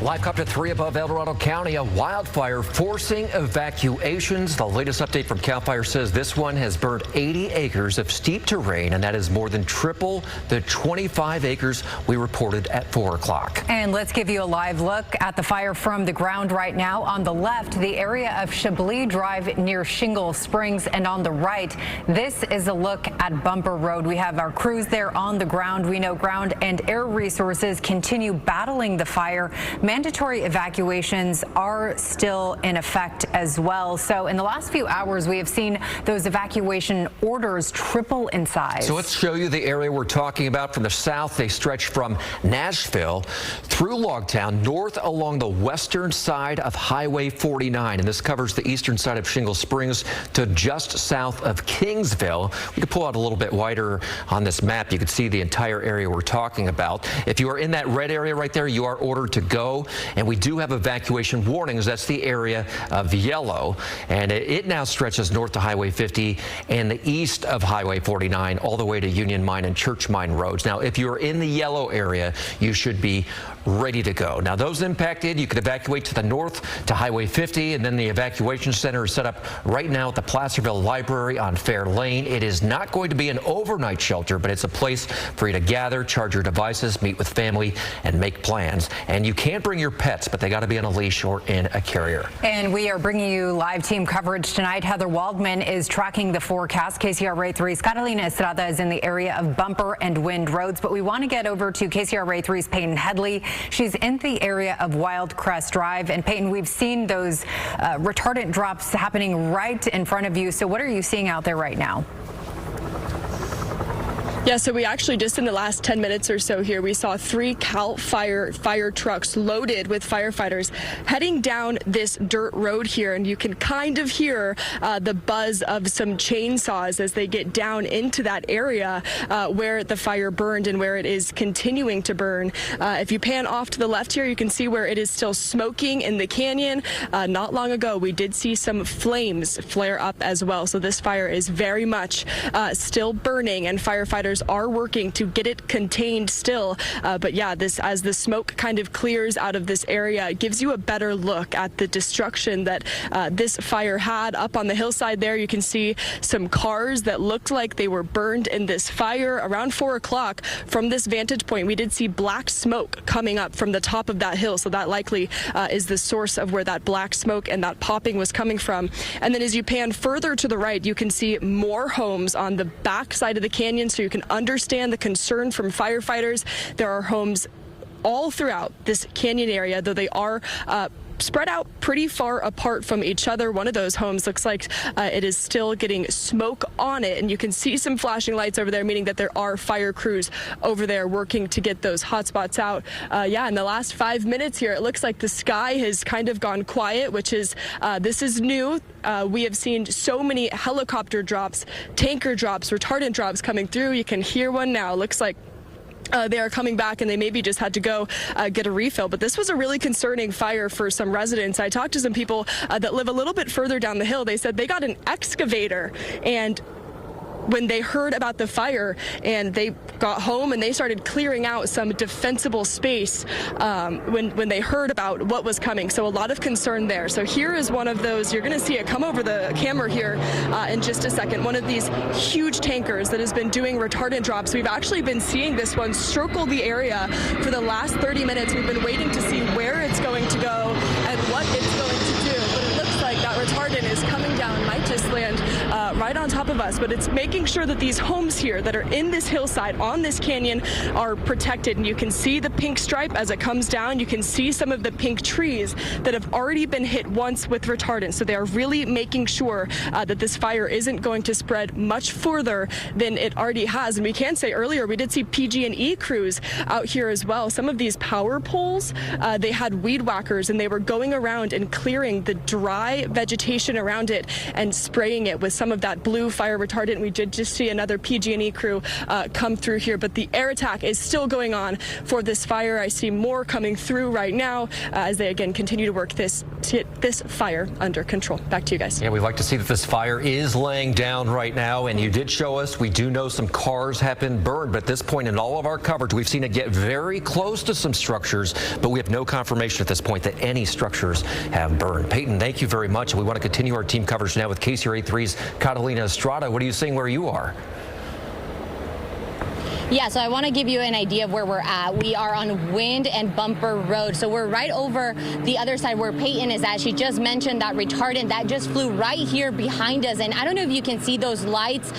Live up to 3 above El Dorado County, a wildfire forcing evacuations. The latest update from CAL FIRE says this one has burned 80 acres of steep terrain, and that is more than triple the 25 acres we reported at 4 o'clock. And let's give you a live look at the fire from the ground right now. On the left, the area of Chablis Drive near Shingle Springs, and on the right, this is a look at Bumper Road. We have our crews there on the ground. We know ground and air resources continue battling the fire. Mandatory evacuations are still in effect as well. So in the last few hours, we have seen those evacuation orders triple in size. So let's show you the area we're talking about. From the south, they stretch from Nashville through Logtown, north along the western side of Highway 49. And this covers the eastern side of Shingle Springs to just south of Kingsville. We could pull out a little bit wider on this map. You can see the entire area we're talking about. If you are in that red area right there, you are ordered to go. And we do have evacuation warnings. That's the area of yellow. And it now stretches north to Highway 50 and the east of Highway 49 all the way to Union Mine and Church Mine roads. Now, if you're in the yellow area, you should be ready to go. Now, those impacted, you could evacuate to the north to Highway 50, and then the evacuation center is set up right now at the Placerville Library on Fair Lane. It is not going to be an overnight shelter, but it's a place for you to gather, charge your devices, meet with family, and make plans. And you can't bring your pets, but they got to be on a leash or in a carrier. And we are bringing you live team coverage tonight. Heather Waldman is tracking the forecast. KCRA 3's Catalina Estrada is in the area of Bumper and Wind roads, but we want to get over to KCRA 3's Peyton Headley. She's in the area of Wildcrest Drive. And Peyton, we've seen those retardant drops happening right in front of you. So what are you seeing out there right now? Yeah, so we actually just in the last 10 minutes or so here, we saw 3 CAL FIRE fire trucks loaded with firefighters heading down this dirt road here. And you can kind of hear the buzz of some chainsaws as they get down into that area where the fire burned and where it is continuing to burn. If you pan off to the left here, you can see where it is still smoking in the canyon. Not long ago, we did see some flames flare up as well. So this fire is very much still burning, and firefighters are working to get it contained still. But yeah, as the smoke kind of clears out of this area, it gives you a better look at the destruction that this fire had. Up on the hillside there, you can see some cars that looked like they were burned in this fire. Around 4 o'clock from this vantage point, we did see black smoke coming up from the top of that hill. So that likely is the source of where that black smoke and that popping was coming from. And then as you pan further to the right, you can see more homes on the back side of the canyon, so you can understand the concern from firefighters. There are homes all throughout this canyon area, though they are spread out pretty far apart from each other. One of those homes looks like it is still getting smoke on it, and you can see some flashing lights over there, meaning that there are fire crews over there working to get those hot spots out. Yeah, in the last 5 minutes here, it looks like the sky has kind of gone quiet, which is, this is new. We have seen so many helicopter drops, tanker drops, retardant drops coming through. You can hear one now. Looks like they are coming back, and they maybe just had to go get a refill. But this was a really concerning fire for some residents. I talked to some people that live a little bit further down the hill. They said they got an excavator, and when they heard about the fire and they got home and they started clearing out some defensible space when they heard about what was coming. So a lot of concern there. So here is one of those. You're going to see it come over the camera here in just a second. One of these huge tankers that has been doing retardant drops. We've actually been seeing this one circle the area for the last 30 minutes. We've been waiting to see where it's going to go and what it's going to do. But it looks like that retardant is coming down, might just land right on top of us. But it's making sure that these homes here that are in this hillside on this canyon are protected. And you can see the pink stripe as it comes down. You can see some of the pink trees that have already been hit once with retardant. So they are really making sure that this fire isn't going to spread much further than it already has. And we can say earlier, we did see PG&E crews out here as well. Some of these power poles, they had weed whackers, and they were going around and clearing the dry vegetation around it and spraying it with some of that blue fire retardant. We did just see another PG&E crew come through here, but the air attack is still going on for this fire. I see more coming through right now as they again continue to work this get this fire under control. Back to you guys. Yeah, we'd like to see that this fire is laying down right now, and you did show us, we do know some cars have been burned, but at this point in all of our coverage, we've seen it get very close to some structures, but we have no confirmation at this point that any structures have burned. Peyton, thank you very much. We want to continue our team coverage now with KCRA 3's Catalina Estrada. What are you seeing where you are? Yeah, so I want to give you an idea of where we're at. We are on Wind and Bumper Road. So we're right over the other side where Peyton is at. She just mentioned that retardant that just flew right here behind us. And I don't know if you can see those lights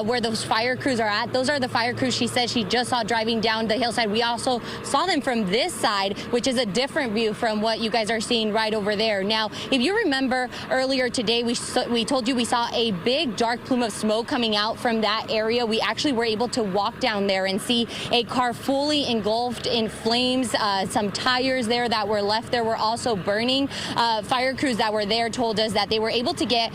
where those fire crews are at. Those are the fire crews she said she just saw driving down the hillside. We also saw them from this side, which is a different view from what you guys are seeing right over there. Now, if you remember earlier today, we told you we saw a big dark plume of smoke coming out from that area. We actually were able to walk down there and see a car fully engulfed in flames. Some tires there that were left there were also burning. Fire crews that were there told us that they were able to get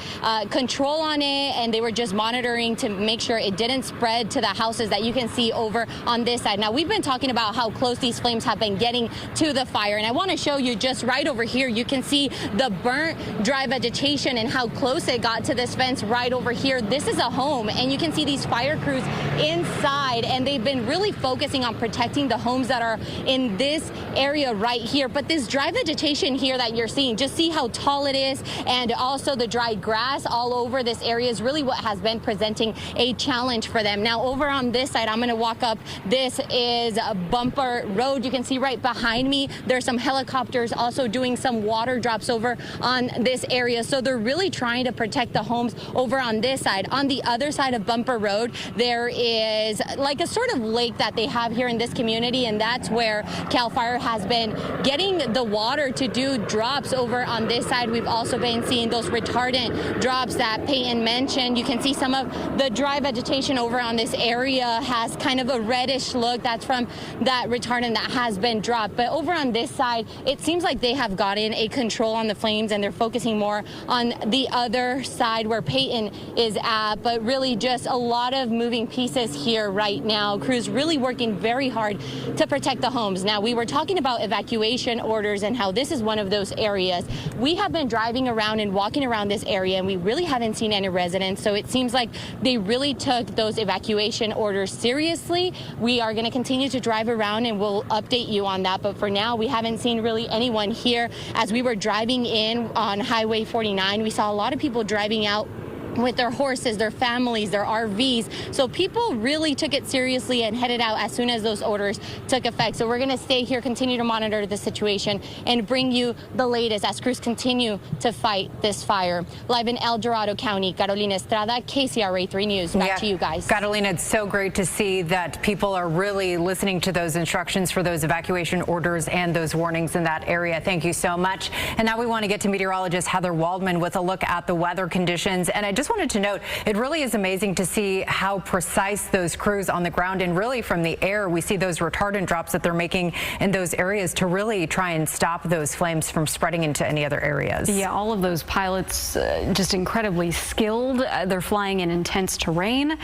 control on it, and they were just monitoring to make sure it didn't spread to the houses that you can see over on this side. Now, we've been talking about how close these flames have been getting to the fire, and I want to show you just right over here. You can see the burnt dry vegetation and how close it got to this fence right over here. This is a home, and you can see these fire crews inside, and they've been really focusing on protecting the homes that are in this area right here. But this dry vegetation here that you're seeing, just see how tall it is, and also the dry grass all over this area is really what has been presenting a challenge for them. Now, over on this side, I'm going to walk up. This is a Bumper Road. You can see right behind me, there's some helicopters also doing some water drops over on this area. So they're really trying to protect the homes over on this side. On the other side of Bumper Road, there is like a sort of lake that they have here in this community, and that's where CAL FIRE has been getting the water to do drops over on this side. We've also been seeing those retardant drops that Peyton mentioned. You can see some of the dry vegetation over on this area has kind of a reddish look. That's from that retardant that has been dropped. But over on this side, it seems like they have gotten a control on the flames, and they're focusing more on the other side where Peyton is at. But really just a lot of moving pieces here right now. Crews really working very hard to protect the homes. Now, we were talking about evacuation orders and how this is one of those areas. We have been driving around and walking around this area, and we really haven't seen any residents. So it seems like they really took those evacuation orders seriously. We are going to continue to drive around, and we'll update you on that. But for now, we haven't seen really anyone here. As we were driving in on Highway 49, we saw a lot of people driving out with their horses, their families, their RVs. So people really took it seriously and headed out as soon as those orders took effect. So we're going to stay here, continue to monitor the situation, and bring you the latest as crews continue to fight this fire. Live in El Dorado County, Carolina Estrada, KCRA 3 News. Back to you guys. Catalina, it's so great to see that people are really listening to those instructions for those evacuation orders and those warnings in that area. Thank you so much. And now we want to get to meteorologist Heather Waldman with a look at the weather conditions. And I just wanted to note, it really is amazing to see how precise those crews on the ground, and really from the air, we see those retardant drops that they're making in those areas to really try and stop those flames from spreading into any other areas. Yeah, all of those pilots just incredibly skilled. They're flying in intense terrain.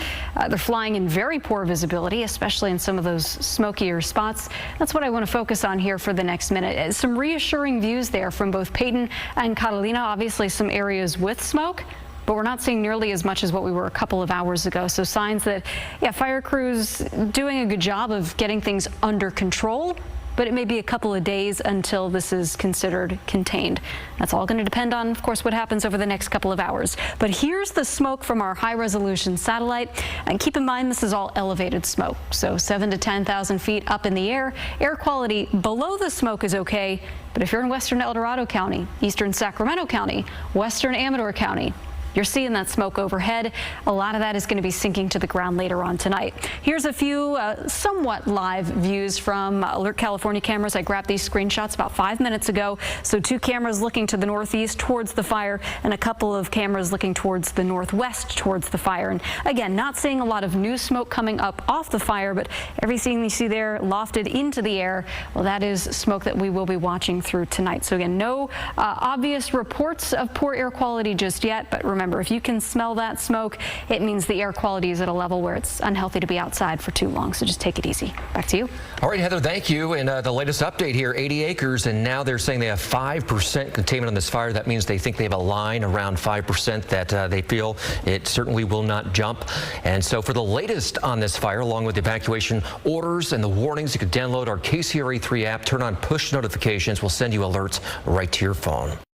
They're flying in very poor visibility, especially in some of those smokier spots. That's what I want to focus on here for the next minute. Some reassuring views there from both Peyton and Catalina. Obviously some areas with smoke, but we're not seeing nearly as much as what we were a couple of hours ago. So signs that, yeah, fire crews doing a good job of getting things under control, but it may be a couple of days until this is considered contained. That's all going to depend on, of course, what happens over the next couple of hours. But here's the smoke from our high-resolution satellite. And keep in mind, this is all elevated smoke, so 7,000 to 10,000 feet up in the air. Air quality below the smoke is okay, but if you're in western El Dorado County, eastern Sacramento County, western Amador County, you're seeing that smoke overhead. A lot of that is going to be sinking to the ground later on tonight. Here's a few somewhat live views from Alert California cameras. I grabbed these screenshots about 5 minutes ago. So 2 cameras looking to the northeast towards the fire, and a couple of cameras looking towards the northwest towards the fire. And again, not seeing a lot of new smoke coming up off the fire, but everything you see there lofted into the air, well, that is smoke that we will be watching through tonight. So again, no obvious reports of poor air quality just yet, but remember, remember, if you can smell that smoke, it means the air quality is at a level where it's unhealthy to be outside for too long. So just take it easy. Back to you. All right, Heather, thank you. And the latest update here, 80 acres, and now they're saying they have 5% containment on this fire. That means they think they have a line around 5% that they feel it certainly will not jump. And so for the latest on this fire, along with the evacuation orders and the warnings, you can download our KCRA 3 app, turn on push notifications. We'll send you alerts right to your phone.